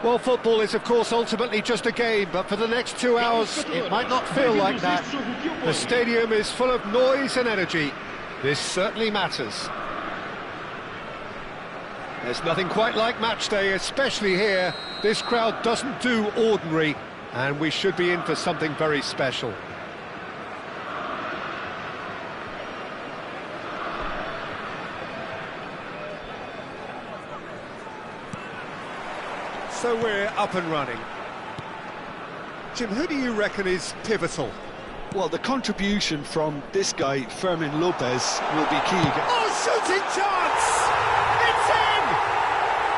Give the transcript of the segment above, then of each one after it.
Well, football is, of course, ultimately just a game, but for the next 2 hours, it might not feel like that. The stadium is full of noise and energy. This certainly matters. There's nothing quite like match day, especially here. This crowd doesn't do ordinary, and we should be in for something very special. So we're up and running. Jim, who do you reckon is pivotal? Well, the contribution from this guy, Fermin Lopez, will be key. Oh, shooting chance! It's in!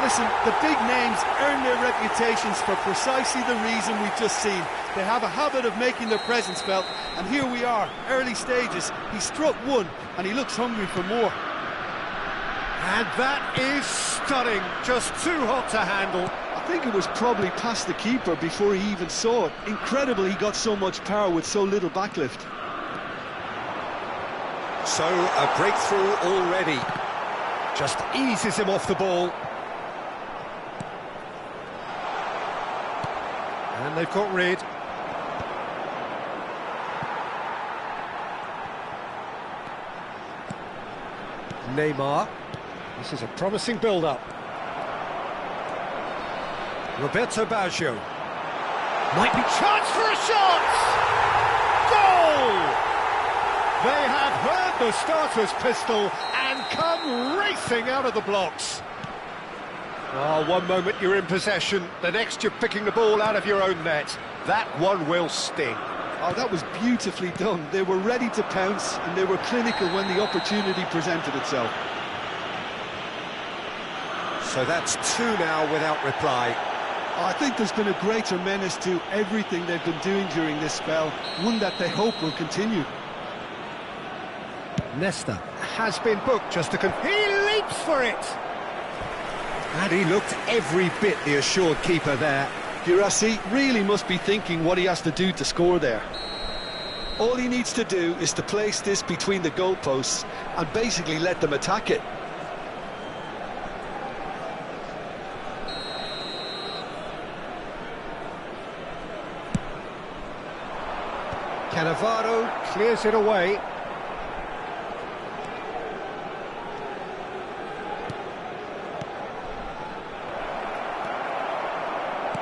Listen, the big names earn their reputations for precisely the reason we've just seen. They have a habit of making their presence felt, and here we are, early stages. He struck one, and he looks hungry for more. And that is stunning, just too hot to handle. I think it was probably past the keeper before he even saw it. Incredible he got so much power with so little backlift. So, a breakthrough already. Just eases him off the ball. And they've got rid. Neymar. This is a promising build-up. Roberto Baggio. Might be chance for a shot! Goal! They have heard the starter's pistol and come racing out of the blocks. Oh, one moment you're in possession, the next you're picking the ball out of your own net. That one will sting. Oh, that was beautifully done. They were ready to pounce, and they were clinical when the opportunity presented itself. So that's two now without reply. I think there's been a greater menace to everything they've been doing during this spell, one that they hope will continue. Nesta has been booked just to he leaps for it! And he looked every bit the assured keeper there. Guirassy really must be thinking what he has to do to score there. All he needs to do is to place this between the goalposts and basically let them attack it. Cannavaro clears it away.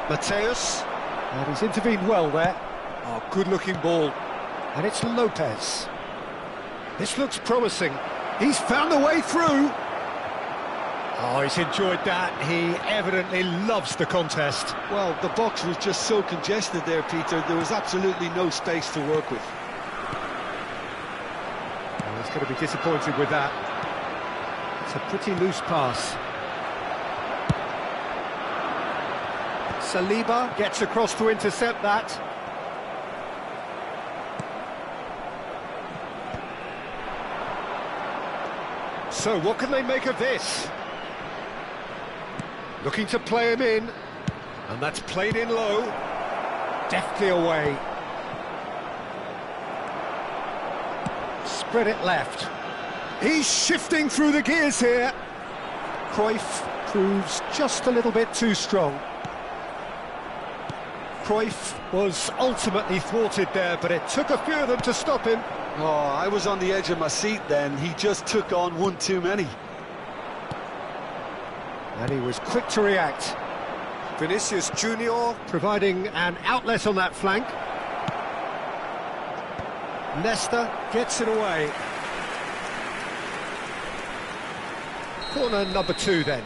Mateus, and he's intervened well there. Oh, good-looking ball. And it's Lopez. This looks promising. He's found a way through. Oh, he's enjoyed that. He evidently loves the contest. Well, the box was just so congested there, Peter. There was absolutely no space to work with. Oh, he's going to be disappointed with that. It's a pretty loose pass. Saliba gets across to intercept that. So, what can they make of this? Looking to play him in, and that's played in low, deftly away. Spread it left. He's shifting through the gears here. Cruyff proves just a little bit too strong. Cruyff was ultimately thwarted there, but it took a few of them to stop him. Oh, I was on the edge of my seat then. He just took on one too many. And he was quick to react. Vinicius Junior providing an outlet on that flank. Nesta gets it away. Corner number 2 then.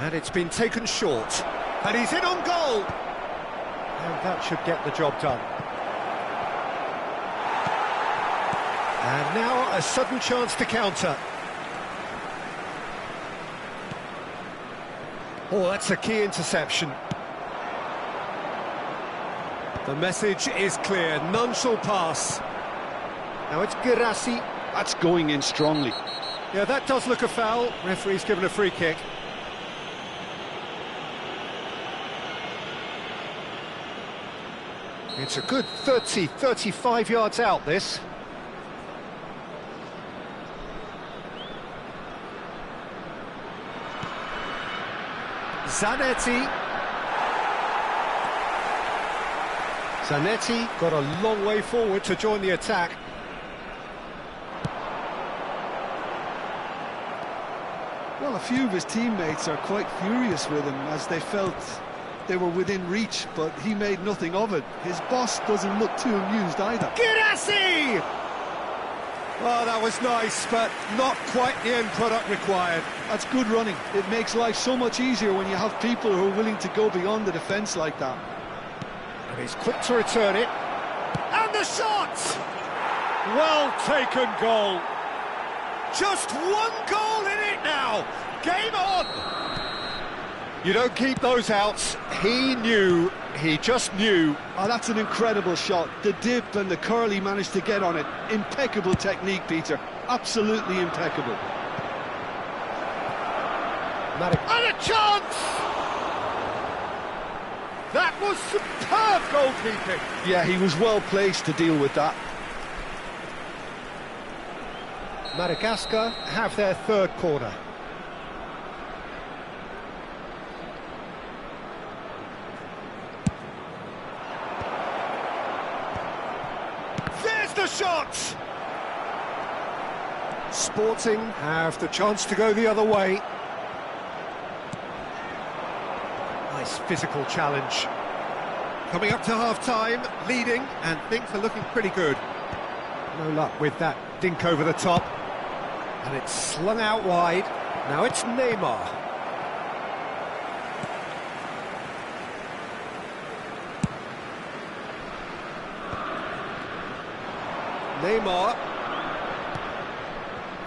And it's been taken short. And he's in on goal! And that should get the job done. And now a sudden chance to counter. Oh, that's a key interception. The message is clear, none shall pass. Now it's Guirassy. That's going in strongly. Yeah, that does look a foul. Referee's given a free kick. It's a good 30, 35 yards out, this. Zanetti. Zanetti got a long way forward to join the attack. Well, a few of his teammates are quite furious with him as they felt they were within reach, but he made nothing of it. His boss doesn't look too amused either. Girassi! Oh, that was nice, but not quite the end product required. That's good running. It makes life so much easier when you have people who are willing to go beyond the defence like that. And he's quick to return it. And the shot! Well taken goal. Just one goal in it now. Game on! You don't keep those outs. He just knew. Oh, that's an incredible shot. The dip and the curl he managed to get on it. Impeccable technique, Peter. Absolutely impeccable. And a chance! That was superb goalkeeping. Yeah, he was well placed to deal with that. Madagascar have their third corner. There's the shot! Sporting have the chance to go the other way. Nice physical challenge. Coming up to half-time, leading, and things are looking pretty good. No luck with that dink over the top. And it's slung out wide. Now it's Neymar. Neymar.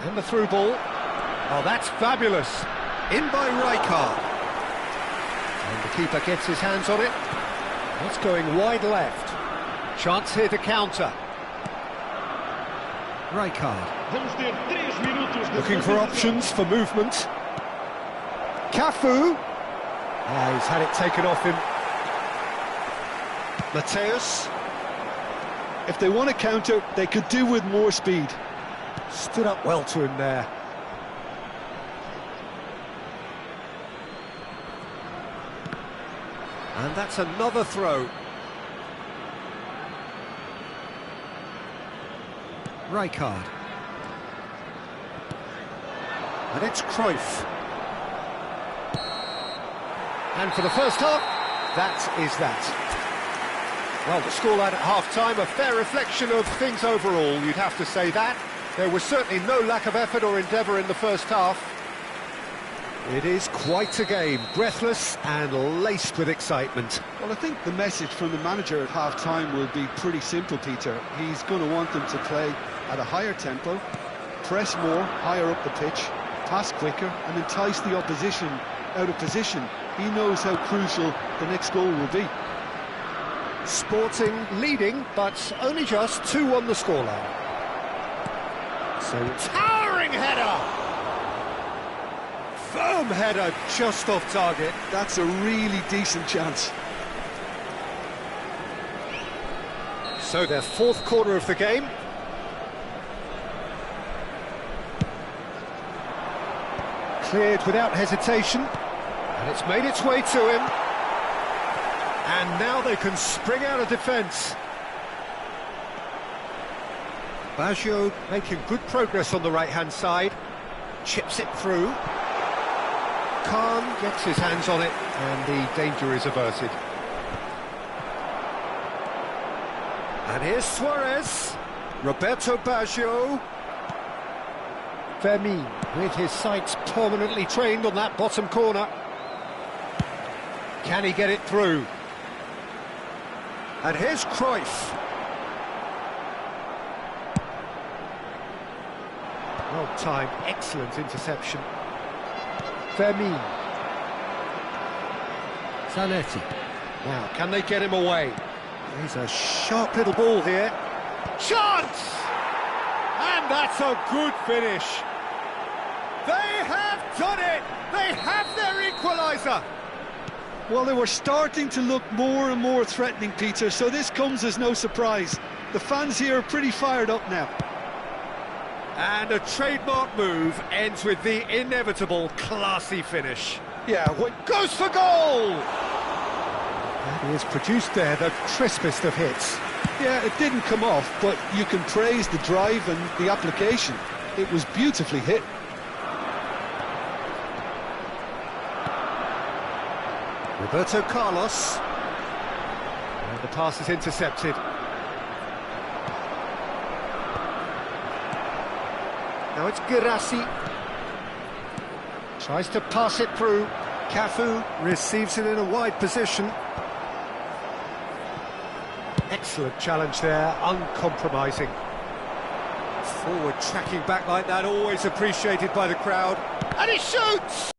And the through ball. Oh, that's fabulous. In by Rijkaard. And the keeper gets his hands on it. That's going wide left. Chance here to counter. Rijkaard. Looking for options for movement. Cafu. He's had it taken off him. Mateus. If they want to counter, they could do with more speed. Stood up well to him there. And that's another throw. Rijkaard. And it's Cruyff. And for the first half, that is that. Well, the scoreline at half-time, a fair reflection of things overall, you'd have to say that. There was certainly no lack of effort or endeavour in the first half. It is quite a game, breathless and laced with excitement. Well, I think the message from the manager at half-time will be pretty simple, Peter. He's going to want them to play at a higher tempo, press more, higher up the pitch, pass quicker, and entice the opposition out of position. He knows how crucial the next goal will be. Sporting leading, but only just 2 on the scoreline. So, towering header! Firm header, just off target. That's a really decent chance. So their fourth corner of the game. Cleared without hesitation, and it's made its way to him. And now they can spring out of defence. Baggio making good progress on the right-hand side. Chips it through. Khan gets his hands on it, and the danger is averted. And here's Suarez. Roberto Baggio. Fermin with his sights permanently trained on that bottom corner. Can he get it through? And here's Cruyff. Well timed, excellent interception. Fermin. Zanetti. Now, can they get him away? He's a sharp little ball here. Chance! And that's a good finish. They have done it! They have their equaliser! Well, they were starting to look more and more threatening, Peter, so this comes as no surprise. The fans here are pretty fired up now. And a trademark move ends with the inevitable classy finish. Yeah, goes for goal! That is produced there, the crispest of hits. Yeah, it didn't come off, but you can praise the drive and the application. It was beautifully hit. Roberto Carlos. And the pass is intercepted. Now it's Guirassy. Tries to pass it through. Cafu receives it in a wide position. Excellent challenge there, uncompromising. Forward tracking back like that, always appreciated by the crowd. And he shoots!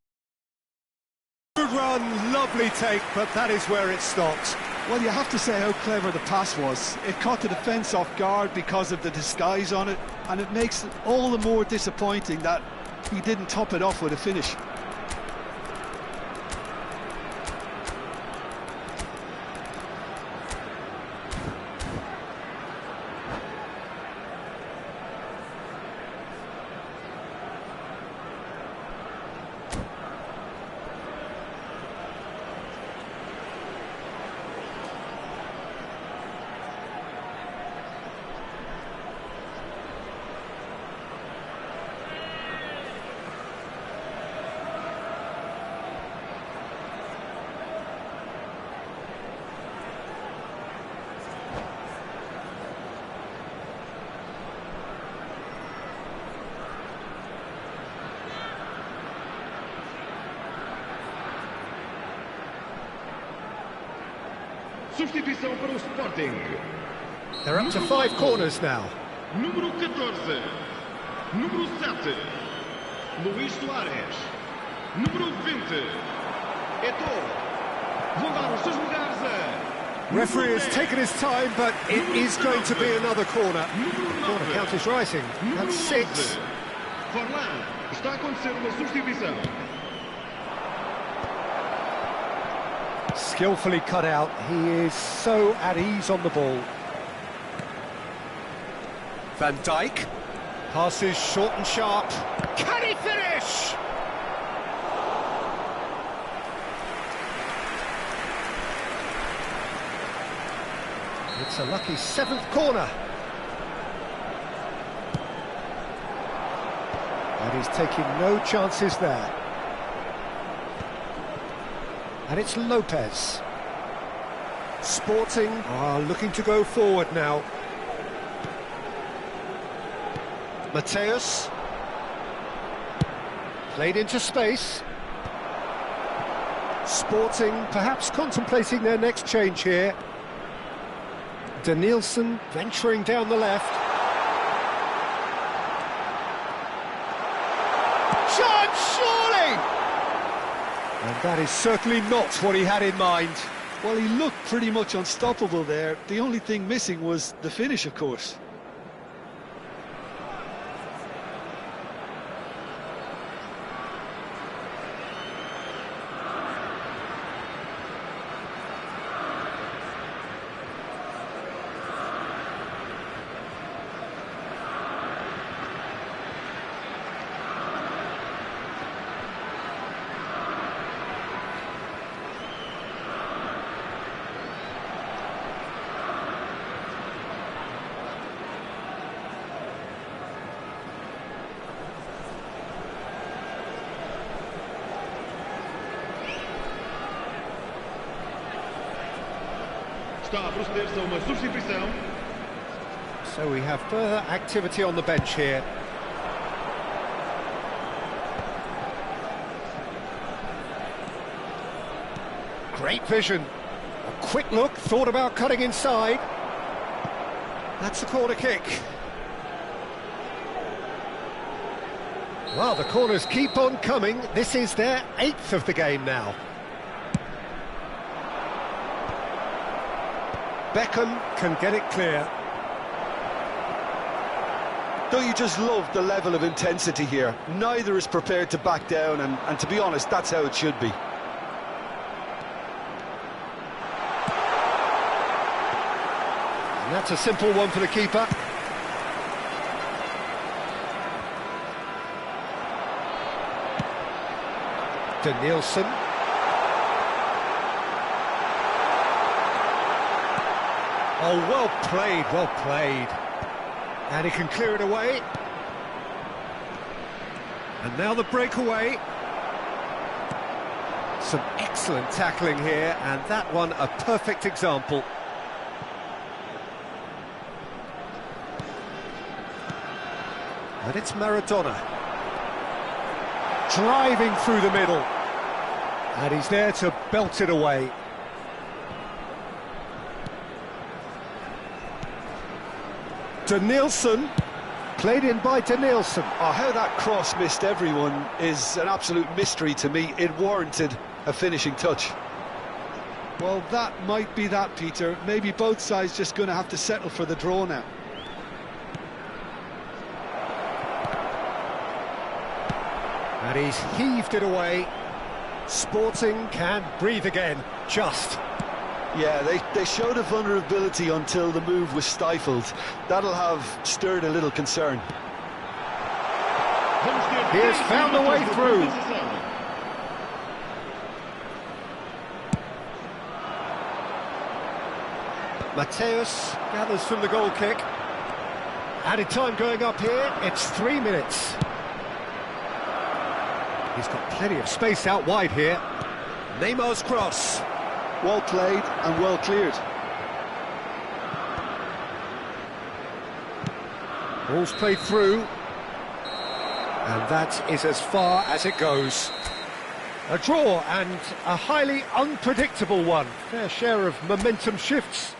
Good run, lovely take, but that is where it stopped. Well, you have to say how clever the pass was. It caught the defence off guard because of the disguise on it, and it makes it all the more disappointing that he didn't top it off with a finish. Substituição para o Sporting. They're up to 5 corners now. Número 14. Número 7. Luís Soares. Número 20. Eto'o. Vão dar os seus lugares a... Referee has taken his time, but it is going to be another corner. Corner count is rising. That's 6. Forlan. Está a acontecer uma substituição. Skillfully cut out, he is so at ease on the ball. Van Dijk passes short and sharp. Can he finish? It's a lucky 7th corner. And he's taking no chances there. And it's Lopez. Sporting are looking to go forward now. Mateus. Played into space. Sporting perhaps contemplating their next change here. Danielson venturing down the left. Chance, surely! And that is certainly not what he had in mind. Well, he looked pretty much unstoppable there. The only thing missing was the finish, of course. Está a proceder-se a uma substituição. So we have further activity on the bench here. Great vision. A quick look, thought about cutting inside. That's a corner kick. Well, the corners keep on coming. This is their 8th of the game now. Beckham can get it clear. Don't you just love the level of intensity here? Neither is prepared to back down, and to be honest, that's how it should be. And that's a simple one for the keeper. Danielson. Oh, well played, well played. And he can clear it away. And now the breakaway. Some excellent tackling here, and that one a perfect example. And it's Maradona. Driving through the middle. And he's there to belt it away. Danielson. Played in by Danielson. Oh, how that cross missed everyone is an absolute mystery to me. It warranted a finishing touch. Well, that might be that, Peter. Maybe both sides just going to have to settle for the draw now. And he's heaved it away. Sporting can breathe again, just. Yeah, they showed a vulnerability until the move was stifled. That'll have stirred a little concern. He has found a way through. Mateus gathers from the goal kick. Added time going up here, it's 3 minutes. He's got plenty of space out wide here. Neymar's cross. Well played and well cleared. Ball's played through. And that is as far as it goes. A draw and a highly unpredictable one. Fair share of momentum shifts.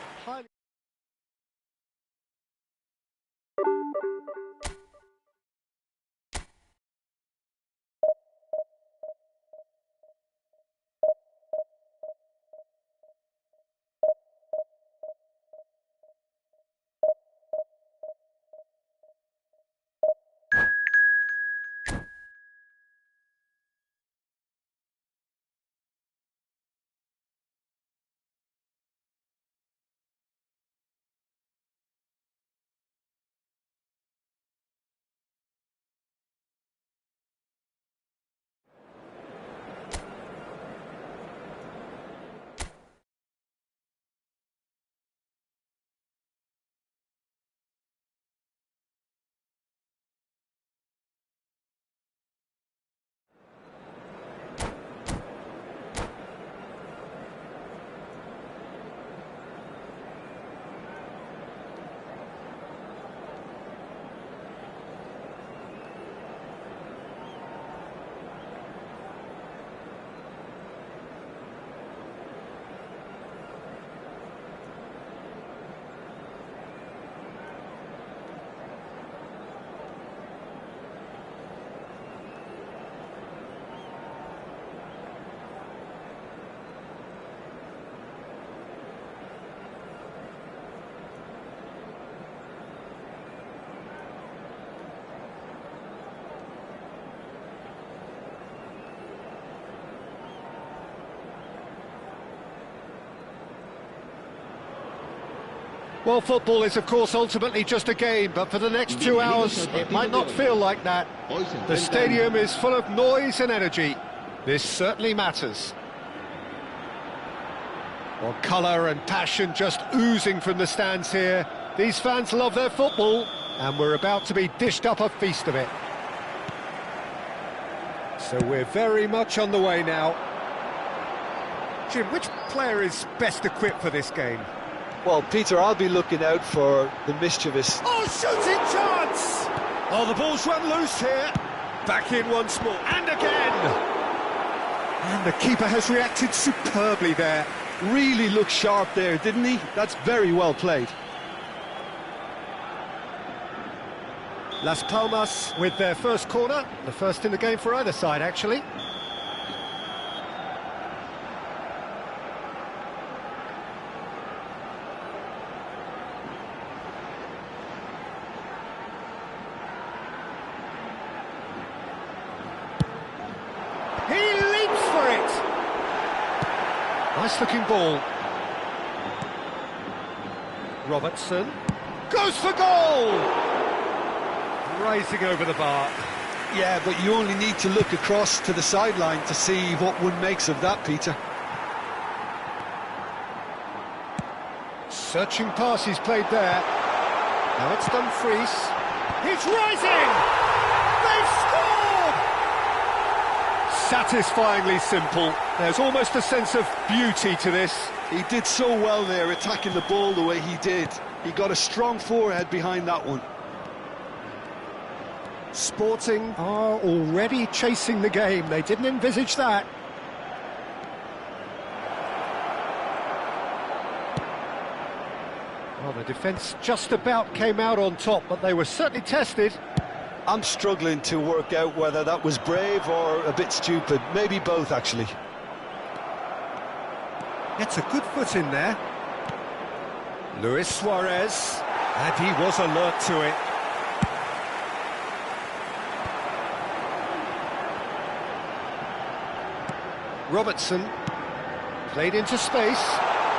Well, football is, of course, ultimately just a game, but for the next 2 hours, it might not feel like that. The stadium is full of noise and energy. This certainly matters. Well, colour and passion just oozing from the stands here. These fans love their football, and we're about to be dished up a feast of it. So we're very much on the way now. Jim, which player is best equipped for this game? Well, Peter, I'll be looking out for the mischievous. Oh, shooting chance! Oh, the ball's run loose here. Back in once more, and again! And the keeper has reacted superbly there. Really looked sharp there, didn't he? That's very well played. Las Palmas with their first corner, the first in the game for either side, actually. He leaps for it! Nice looking ball. Robertson goes for goal! Rising over the bar. Yeah, but you only need to look across to the sideline to see what one makes of that, Peter. Searching pass he's played there. Now it's Dumfries. He's rising! They've scored! Satisfyingly simple. There's almost a sense of beauty to this. He did so well there, attacking the ball the way he did. He got a strong forehead behind that one. Sporting are already chasing the game. They didn't envisage that. Well, the defence just about came out on top, but they were certainly tested. I'm struggling to work out whether that was brave or a bit stupid. Maybe both, actually. Gets a good foot in there. Luis Suarez, and he was alert to it. Robertson, played into space.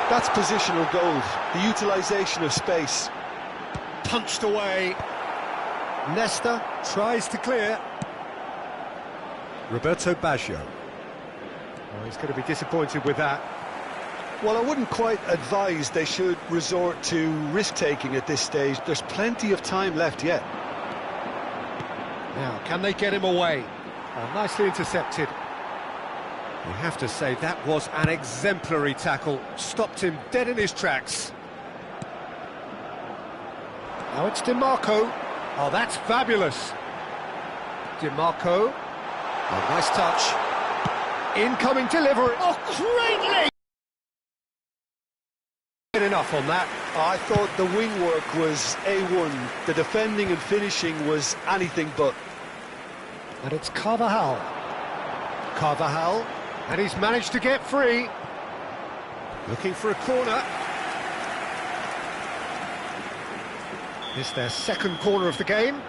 That's positional goal, the utilisation of space. Punched away. Nesta tries to clear. Roberto Baggio. Oh, he's going to be disappointed with that. Well, I wouldn't quite advise they should resort to risk-taking at this stage. There's plenty of time left yet. Now, can they get him away? Oh, nicely intercepted. You have to say that was an exemplary tackle. Stopped him dead in his tracks. Now it's DiMarco. Oh, that's fabulous. DiMarco. Oh, nice touch. Incoming delivery. Oh, greatly! Enough on that. I thought the wing work was A1. The defending and finishing was anything but. And it's Carvajal. Carvajal. And he's managed to get free. Looking for a corner. It's their second corner of the game.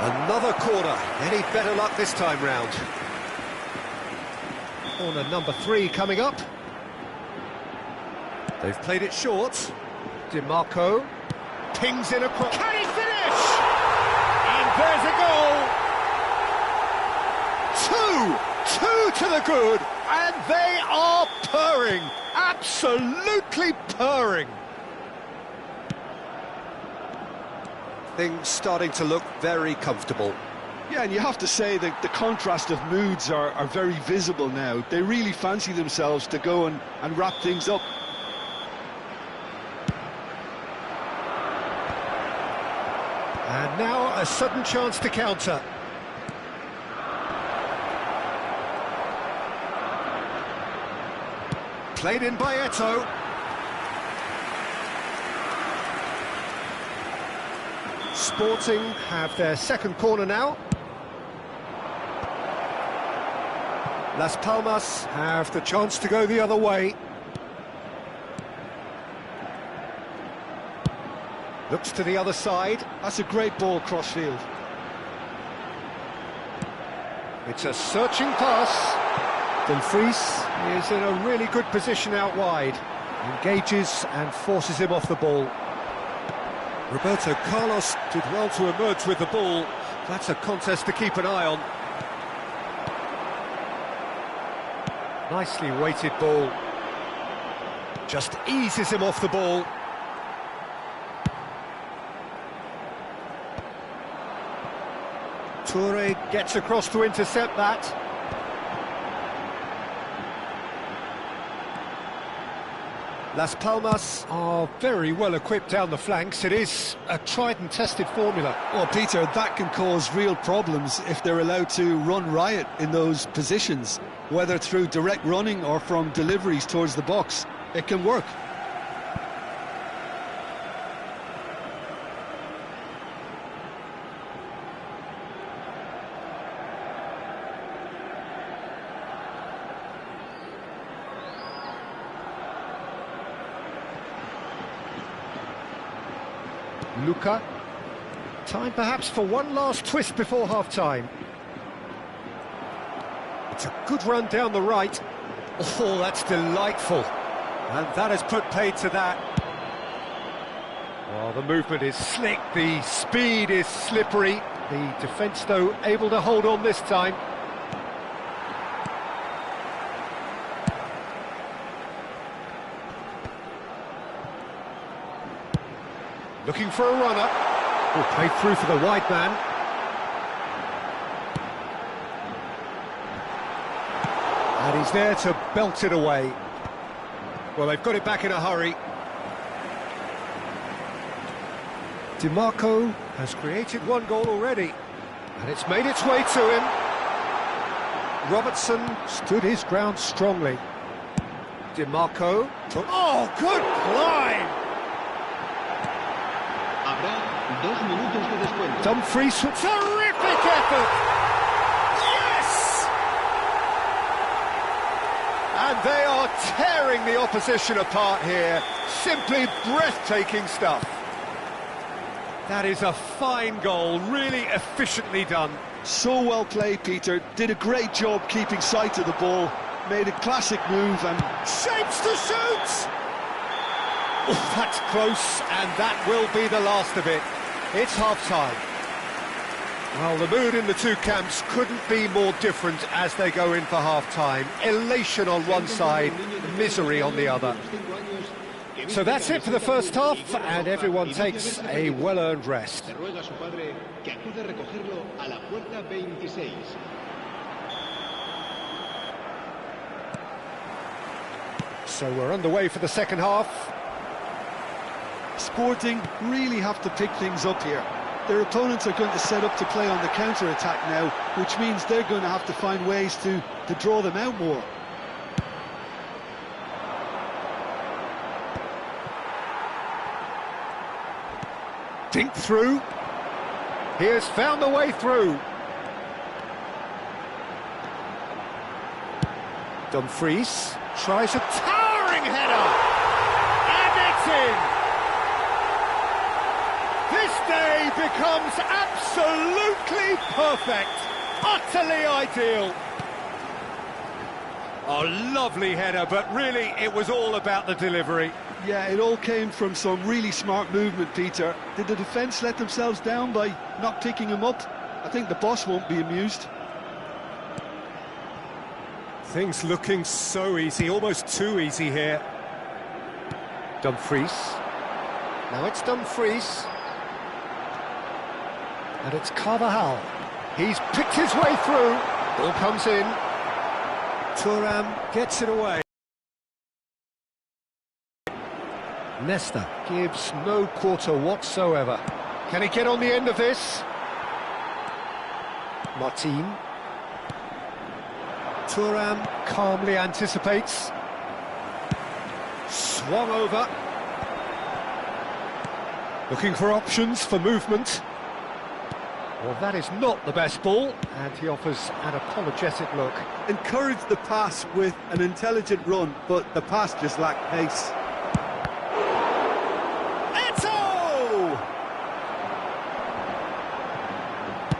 Another corner. Any better luck this time round? Corner number 3 coming up. They've played it short. DiMarco pings in across. Can he finish? And there's a goal. 2 to the good, and they are purring. Absolutely purring. Things starting to look very comfortable. Yeah, and you have to say that the contrast of moods are very visible now. They really fancy themselves to go and wrap things up. And now a sudden chance to counter. Played in by Eto'o. Sporting have their second corner now. Las Palmas have the chance to go the other way. Looks to the other side. That's a great ball crossfield. It's a searching pass. Dumfries is in a really good position out wide. Engages and forces him off the ball. Roberto Carlos did well to emerge with the ball. That's a contest to keep an eye on. Nicely weighted ball. Just eases him off the ball. Toure gets across to intercept that. Las Palmas are very well equipped down the flanks. It is a tried and tested formula. Well, Peter, that can cause real problems if they're allowed to run riot in those positions, whether through direct running or from deliveries towards the box. It can work. Luka. Time perhaps for one last twist before half-time. It's a good run down the right. Oh, that's delightful. And that has put paid to that. Well, the movement is slick, the speed is slippery. The defence, though, able to hold on this time. Looking for a runner. Oh, played through for the wide man. And he's there to belt it away. Well, they've got it back in a hurry. DiMarco has created one goal already, and it's made its way to him. Robertson stood his ground strongly. DiMarco took... Oh, good climb! Habrá 2 minutos de descuento. Dumfries with terrific effort! Yes! And they are tearing the opposition apart here. Simply breathtaking stuff. That is a fine goal, really efficiently done. So well played, Peter. Did a great job keeping sight of the ball. Made a classic move and... Shapes to shoot! Oh, that's close, and that will be the last of it. It's half-time. Well, the mood in the two camps couldn't be more different as they go in for half-time. Elation on one side, misery on the other. So that's it for the first half, and everyone takes a well-earned rest. So we're underway for the second half. Sporting really have to pick things up here. Their opponents are going to set up to play on the counter-attack now, which means they're going to have to find ways to draw them out more. Dink through. He has found the way through. Dumfries tries a towering header. And it's in. This day becomes absolutely perfect. Utterly ideal. Oh, lovely header, but really it was all about the delivery. Yeah, it all came from some really smart movement, Peter. Did the defence let themselves down by not picking him up? I think the boss won't be amused. Things looking so easy, almost too easy here. Dumfries. Now it's Dumfries. And it's Carvajal. He's picked his way through. Ball comes in. Thuram gets it away. Nesta gives no quarter whatsoever. Can he get on the end of this? Martin. Thuram calmly anticipates. Swung over. Looking for options for movement. Well, that is not the best ball, and he offers an apologetic look. Encouraged the pass with an intelligent run, but the pass just lacked pace.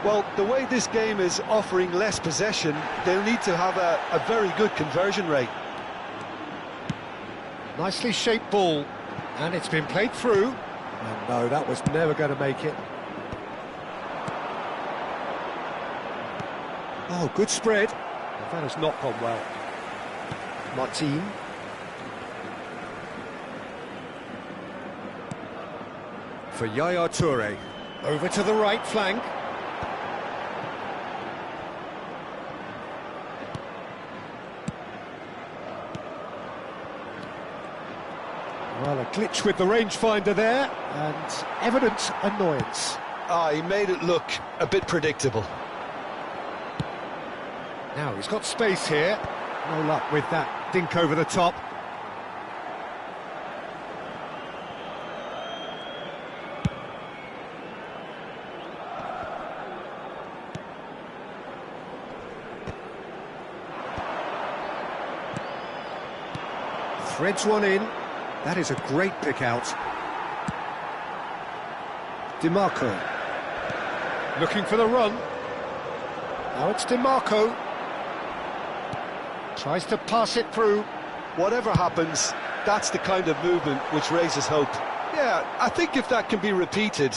Well, the way this game is offering less possession, they'll need to have a very good conversion rate. Nicely shaped ball, and it's been played through. And no, that was never going to make it. Oh, good spread. Well, that has not gone well. Martin. For Yaya Toure. Over to the right flank. Well, a glitch with the rangefinder there, and evident annoyance. He made it look a bit predictable. Now he's got space here. No luck with that dink over the top. Threads one in. That is a great pick out. DiMarco. Looking for the run. Now it's DiMarco. Tries to pass it through. Whatever happens, that's the kind of movement which raises hope. Yeah, I think if that can be repeated,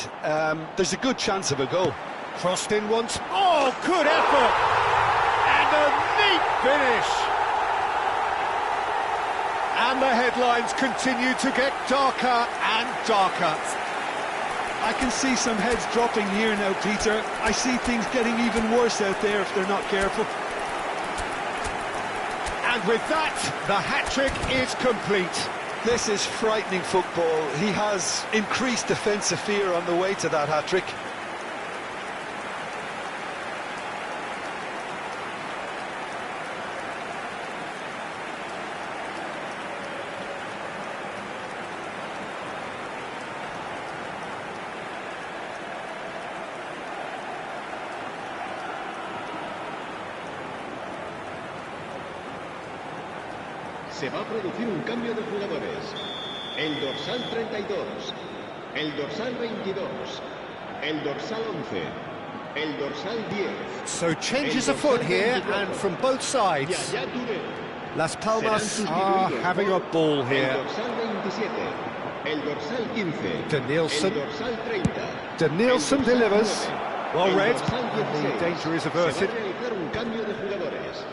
there's a good chance of a goal. Crossed in once. Oh, good effort! And a neat finish! And the headlines continue to get darker and darker. I can see some heads dropping here now, Peter. I see things getting even worse out there if they're not careful. And with that, the hat-trick is complete. This is frightening football. He has increased defensive fear on the way to that hat-trick. Se va a producir un cambio de jugadores. El dorsal 32, el dorsal 22, el dorsal 11, el dorsal 10. So changes afoot here, and from both sides. Yaya Touré. Las Palmas are having a ball El here. dorsal 27, el dorsal 15, Denilson. el dorsal 30. Denilson el dorsal delivers. 9, Well el read, dorsal and the 16. danger is Se averted. va a realizar un cambio de jugadores.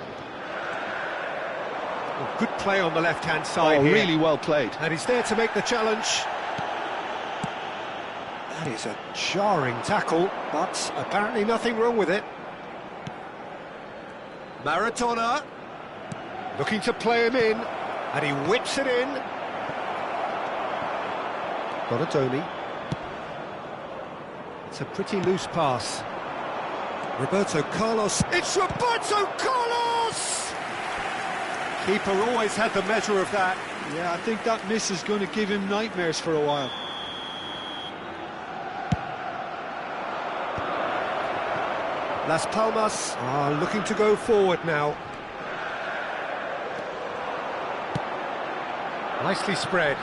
Good play on the left-hand side here. Really well played. And he's there to make the challenge. That is a jarring tackle, but apparently nothing wrong with it. Maradona looking to play him in, and he whips it in. Donatoni. It's a pretty loose pass. Roberto Carlos. It's Roberto Carlos! Keeper always had the measure of that. Yeah, I think that miss is going to give him nightmares for a while. Las Palmas are looking to go forward now. Nicely spread.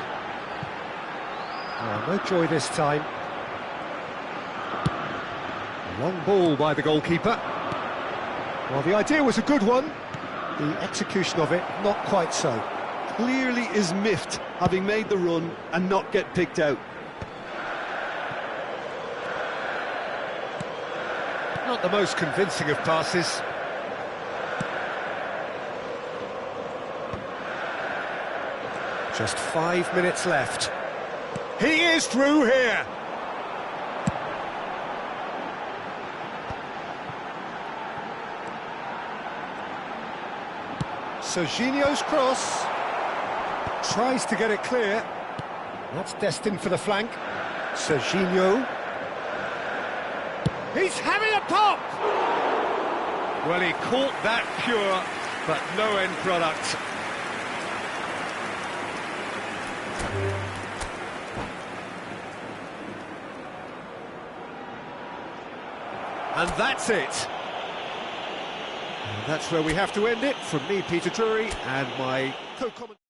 Oh, no joy this time. Long ball by the goalkeeper. Well, the idea was a good one. The execution of it, not quite so. Clearly is miffed, having made the run and not get picked out. Not the most convincing of passes. Just 5 minutes left. He is through here. Serginho's cross. Tries to get it clear. That's destined for the flank. Serginho. He's having a pop! Well, he caught that pure, but no end product. And that's it. And that's where we have to end it. From me, Peter Drury, and my co-commentator.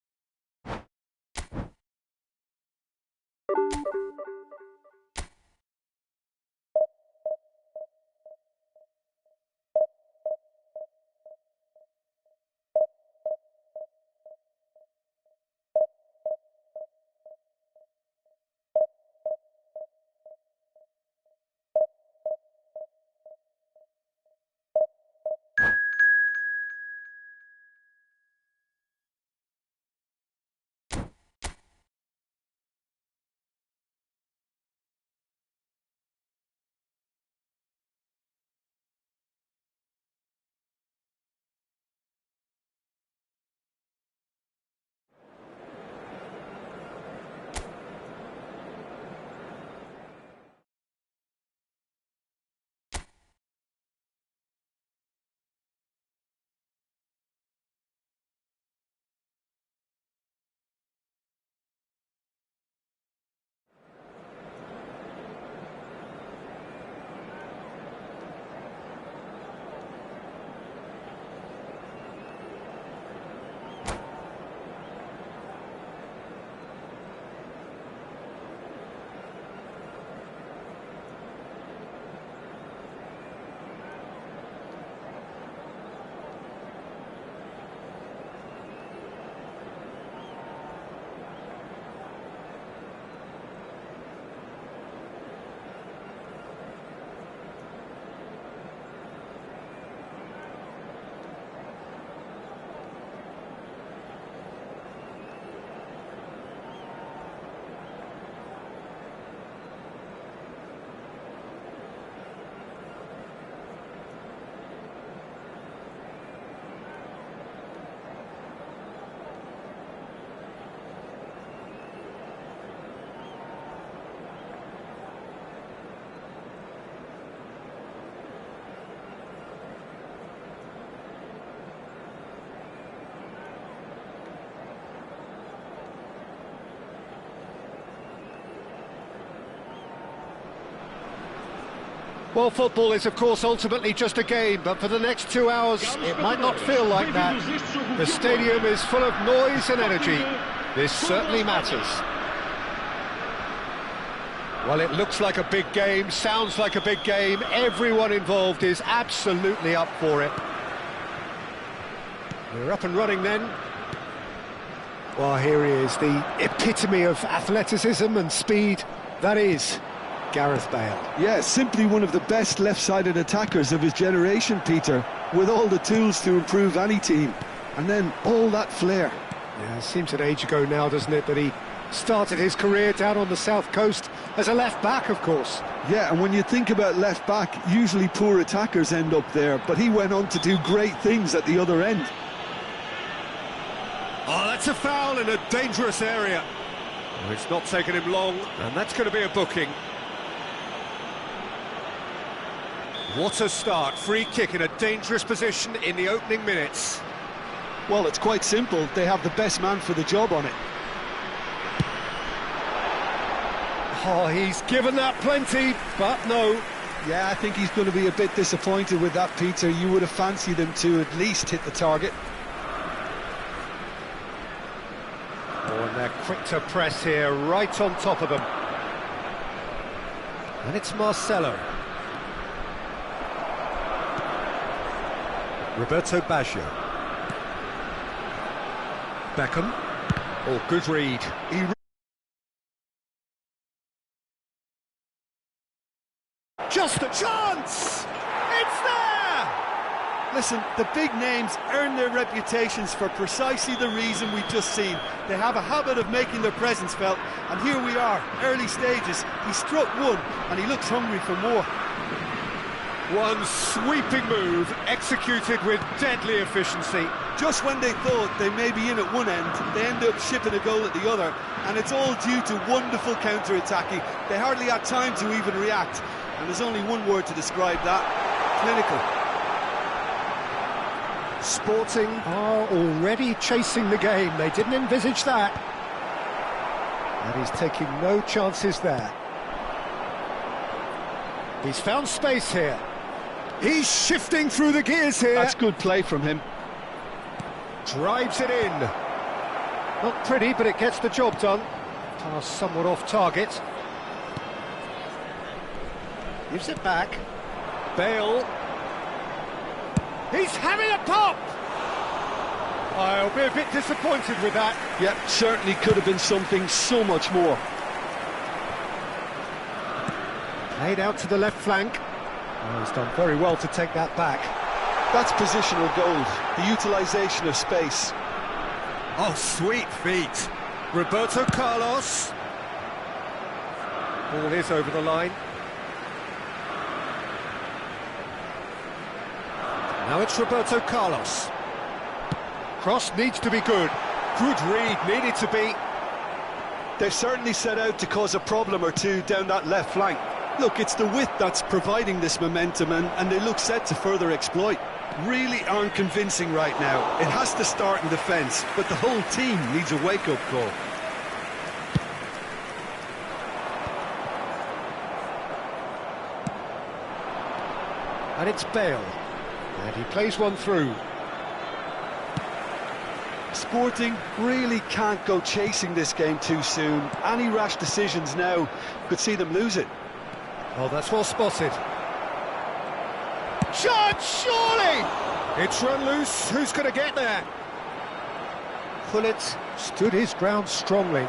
Well, football is, of course, ultimately just a game, but for the next 2 hours, it might not feel like that. The stadium is full of noise and energy. This certainly matters. Well, it looks like a big game, sounds like a big game. Everyone involved is absolutely up for it. We're up and running then. Well, here he is, the epitome of athleticism and speed. That is Gareth Bale. Yeah, simply one of the best left-sided attackers of his generation, Peter, with all the tools to improve any team. And then all that flair. Yeah, it seems an age ago now, doesn't it, that he started his career down on the south coast as a left-back, of course. Yeah, and when you think about left-back, usually poor attackers end up there, but he went on to do great things at the other end. Oh, that's a foul in a dangerous area. Oh, it's not taken him long, and that's going to be a booking. What a start. Free kick in a dangerous position in the opening minutes. Well, it's quite simple. They have the best man for the job on it. Oh, he's given that plenty, but no. Yeah, I think he's going to be a bit disappointed with that, Peter. You would have fancied him to at least hit the target. Oh, and they're quick to press here, right on top of them. And it's Marcelo. Roberto Baggio. Beckham. Oh, good read. Just a chance! It's there! Listen, the big names earn their reputations for precisely the reason we've just seen. They have a habit of making their presence felt, and here we are, early stages. He struck one, and he looks hungry for more. One sweeping move, executed with deadly efficiency. Just when they thought they may be in at one end, they end up shipping a goal at the other, and it's all due to wonderful counter-attacking. They hardly had time to even react, and there's only one word to describe that: clinical. Sporting are already chasing the game. They didn't envisage that. And he's taking no chances there. He's found space here. He's shifting through the gears here. That's good play from him. Drives it in. Not pretty, but it gets the job done. Pass somewhat off target. Gives it back. Bale. He's having a pop! I'll be a bit disappointed with that. Yep, certainly could have been something so much more. Played out to the left flank. Oh, he's done very well to take that back. That's positional gold, the utilisation of space. Oh, sweet feet. Roberto Carlos. Ball is over the line. Now it's Roberto Carlos. Cross needs to be good. Good read, needed to be. They've certainly set out to cause a problem or two down that left flank. Look, it's the width that's providing this momentum, and they look set to further exploit. Really aren't convincing right now. It has to start in defence, but the whole team needs a wake-up call. And it's Bale. And he plays one through. Sporting really can't go chasing this game too soon. Any rash decisions now could see them lose it. Oh, that's well spotted. Shot, surely! It's run loose. Who's going to get there? Pullet stood his ground strongly.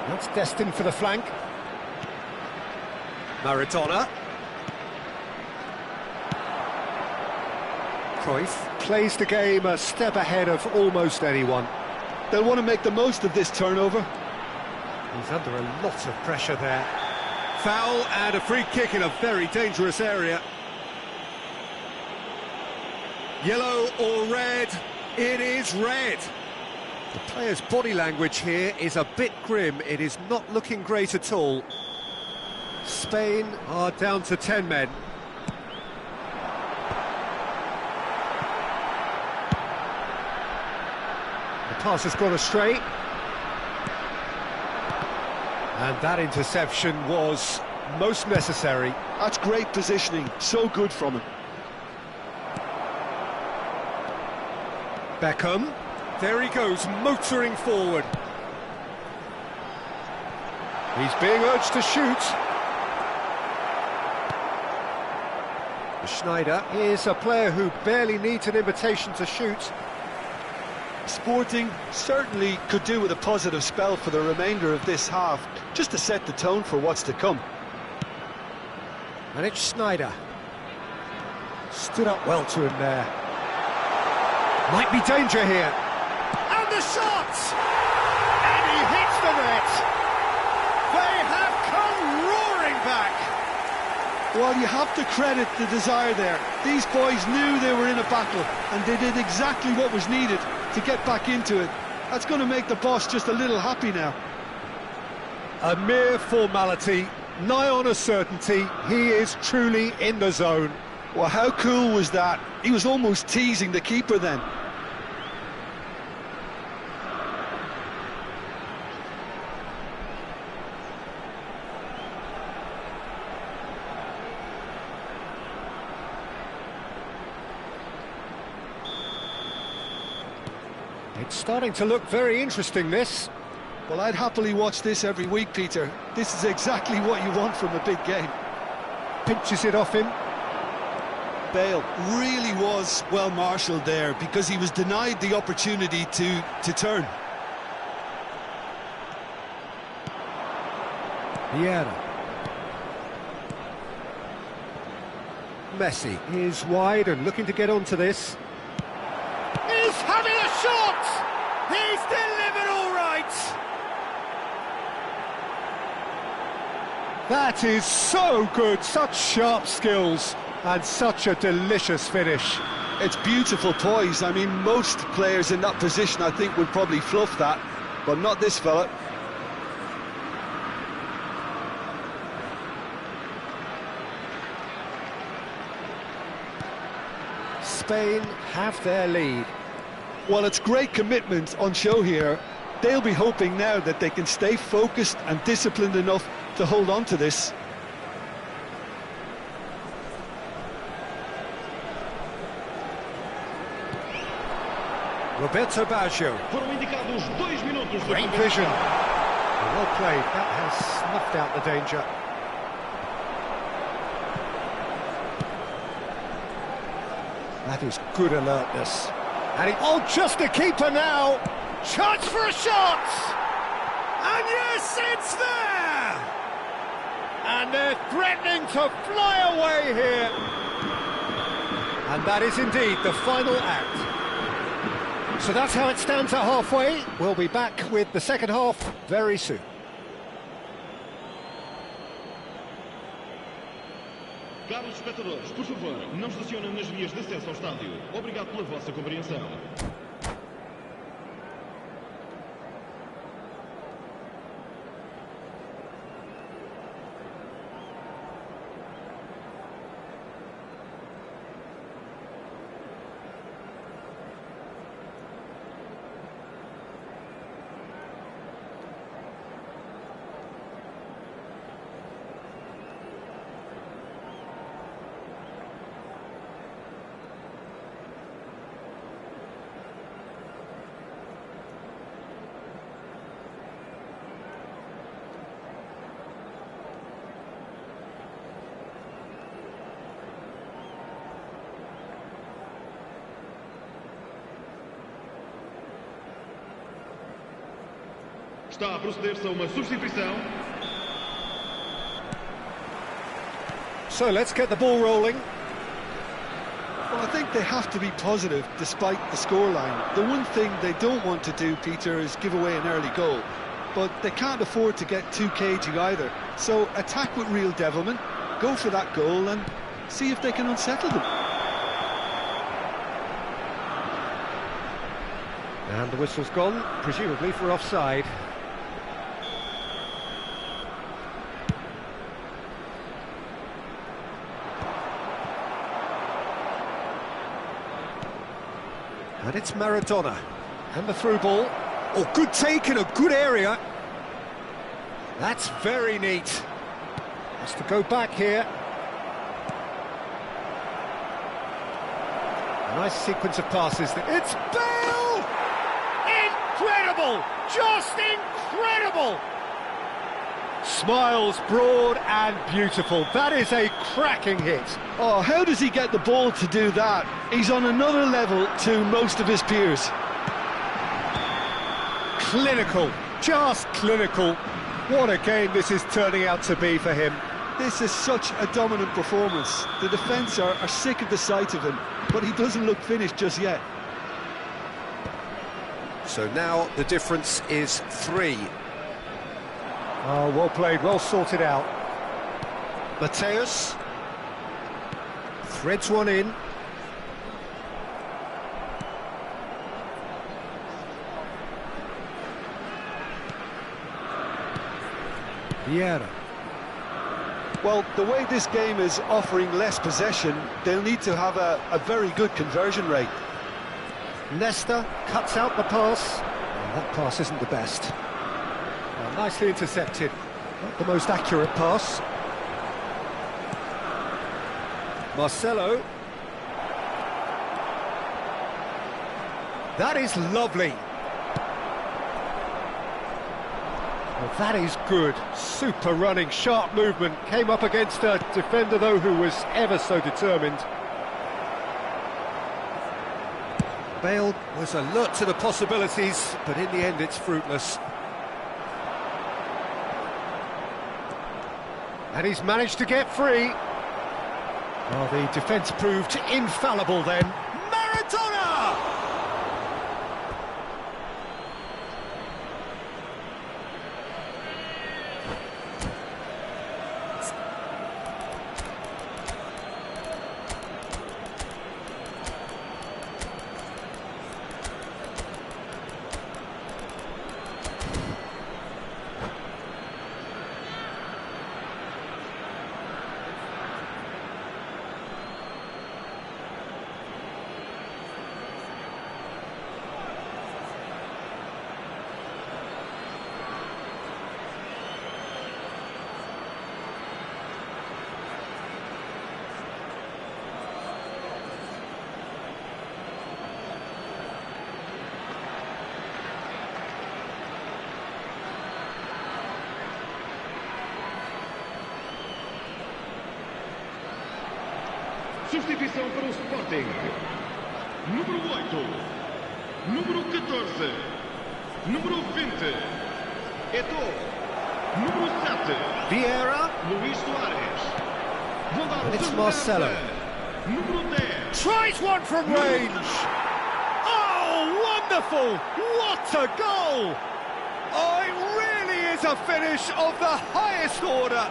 That's destined for the flank. Maradona. Cruyff plays the game a step ahead of almost anyone. They'll want to make the most of this turnover. He's under a lot of pressure there. Foul and a free kick in a very dangerous area. Yellow or red? It is red. The player's body language here is a bit grim. It is not looking great at all. Spain are down to 10 men. The pass has gone astray. And that interception was most necessary. That's great positioning, so good from him. Beckham, there he goes, motoring forward. He's being urged to shoot. Schneider is a player who barely needs an invitation to shoot. Sporting certainly could do with a positive spell for the remainder of this half, just to set the tone for what's to come. And it's Schneider. Stood up well to him there. Might be danger here. And the shot! And he hits the net. They have come roaring back. Well, you have to credit the desire there. These boys knew they were in a battle, and they did exactly what was needed to get back into it. That's going to make the boss just a little happy now. A mere formality, nigh on a certainty. He is truly in the zone. Well, how cool was that? He was almost teasing the keeper then. It's starting to look very interesting, this. Well, I'd happily watch this every week, Peter. This is exactly what you want from a big game. Pinches it off him. Bale really was well marshalled there because he was denied the opportunity to turn. Vieira. Messi is wide and looking to get onto this. He's having a shot! He's delivered all right! That is so good, such sharp skills and such a delicious finish. It's beautiful poise. I mean, most players in that position I think would probably fluff that, but not this fella. Spain have their lead. Well, it's great commitment on show here. They'll be hoping now that they can stay focused and disciplined enough to hold on to this. Roberto Baggio. Great vision. Well played. That has snuffed out the danger. That is good alertness. And oh, just a keeper now. Chance for a shot. And yes, it's there. And they're threatening to fly away here. And that is indeed the final act. So that's how it stands at halfway. We'll be back with the second half very soon. Caros espectadores, por favor, não estacionem nas vias de acesso ao estádio. Obrigado pela vossa compreensão. Está a proceder-se a uma substituição. So let's get the ball rolling. Well, I think they have to be positive despite the scoreline. The one thing they don't want to do, Peter, is give away an early goal. But they can't afford to get too cagey either. So attack with real devilment, go for that goal and see if they can unsettle them. And the whistle's gone, presumably for offside. And it's Maradona. And the through ball. Oh, good take in a good area. That's very neat. Has to go back here. A nice sequence of passes. It's Bale! Incredible! Just incredible! Smiles broad and beautiful. That is a cracking hit. Oh, how does he get the ball to do that? He's on another level to most of his peers. Clinical, just clinical. What a game this is turning out to be for him. This is such a dominant performance. The defence are sick of the sight of him, but he doesn't look finished just yet. So now the difference is 3. Oh, well played, well sorted out. Mateus threads one in. Vieira. Well, the way this game is offering less possession, they'll need to have a very good conversion rate. Nesta cuts out the pass. Oh, that pass isn't the best. Nicely intercepted. Not the most accurate pass. Marcelo. That is lovely. Well, that is good. Super running, sharp movement. Came up against a defender, though, who was ever so determined. Bale was alert to the possibilities, but in the end it's fruitless. And he's managed to get free. Oh, the defence proved infallible then. Maradona! Substituição para o Sporting. Número 8. Número 14. Número 20. Eto'o. Número 7. Vieira. Luís Soares. Vou dar And it's o Marcelo. Número 10. Tries one from range. Oh, wonderful! What a goal! Oh, it really is a finish of the highest order.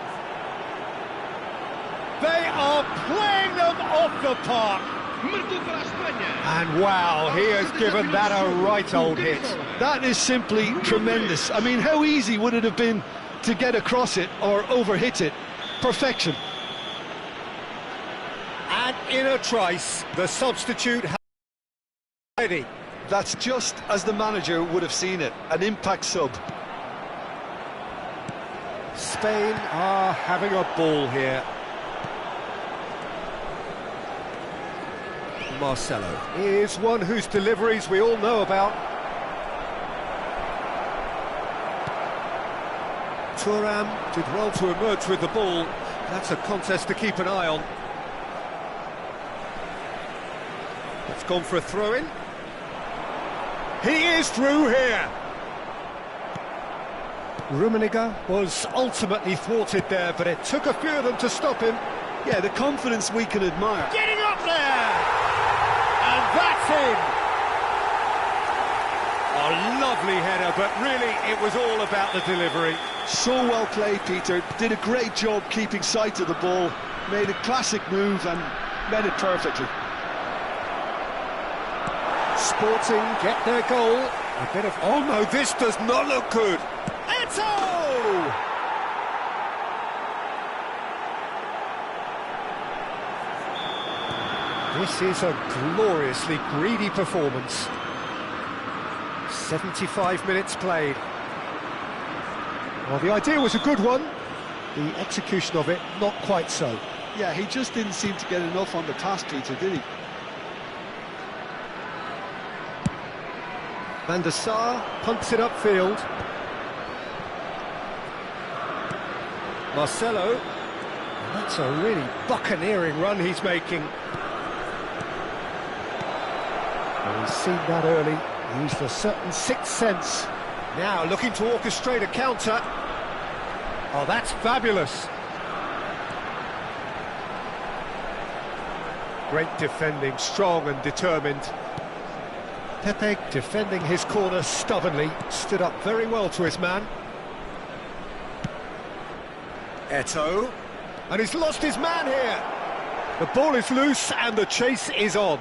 They are playing them off the park. Marcou para a Espanha. And wow, he has given that a right old hit. That is simply tremendous. I mean, how easy would it have been to get across it or overhit it? Perfection. And in a trice, the substitute has ready. That's just as the manager would have seen it, an impact sub. Spain are having a ball here. Marcelo is one whose deliveries we all know about. Thuram did well to emerge with the ball. That's a contest to keep an eye on. It's gone for a throw-in. He is through here. Rummenigge was ultimately thwarted there, but it took a few of them to stop him. Yeah, the confidence we can admire. Getting up there! And that's in! A lovely header, but really it was all about the delivery. So well played, Peter. Did a great job keeping sight of the ball. Made a classic move and made it perfectly. Sporting get their goal. A bit of... Oh no, this does not look good. Eto'o! This is a gloriously greedy performance. 75 minutes played. Well, the idea was a good one. The execution of it, not quite so. Yeah, he just didn't seem to get enough on the task, Peter, did he? Van der Sar punts it upfield. Marcelo. And that's a really buccaneering run he's making. Well, he's seen that early. He used a certain sixth sense. Now looking to orchestrate a counter. Oh, that's fabulous. Great defending, strong and determined. Pepe defending his corner stubbornly, stood up very well to his man. Eto'o, and he's lost his man here. The ball is loose and the chase is on.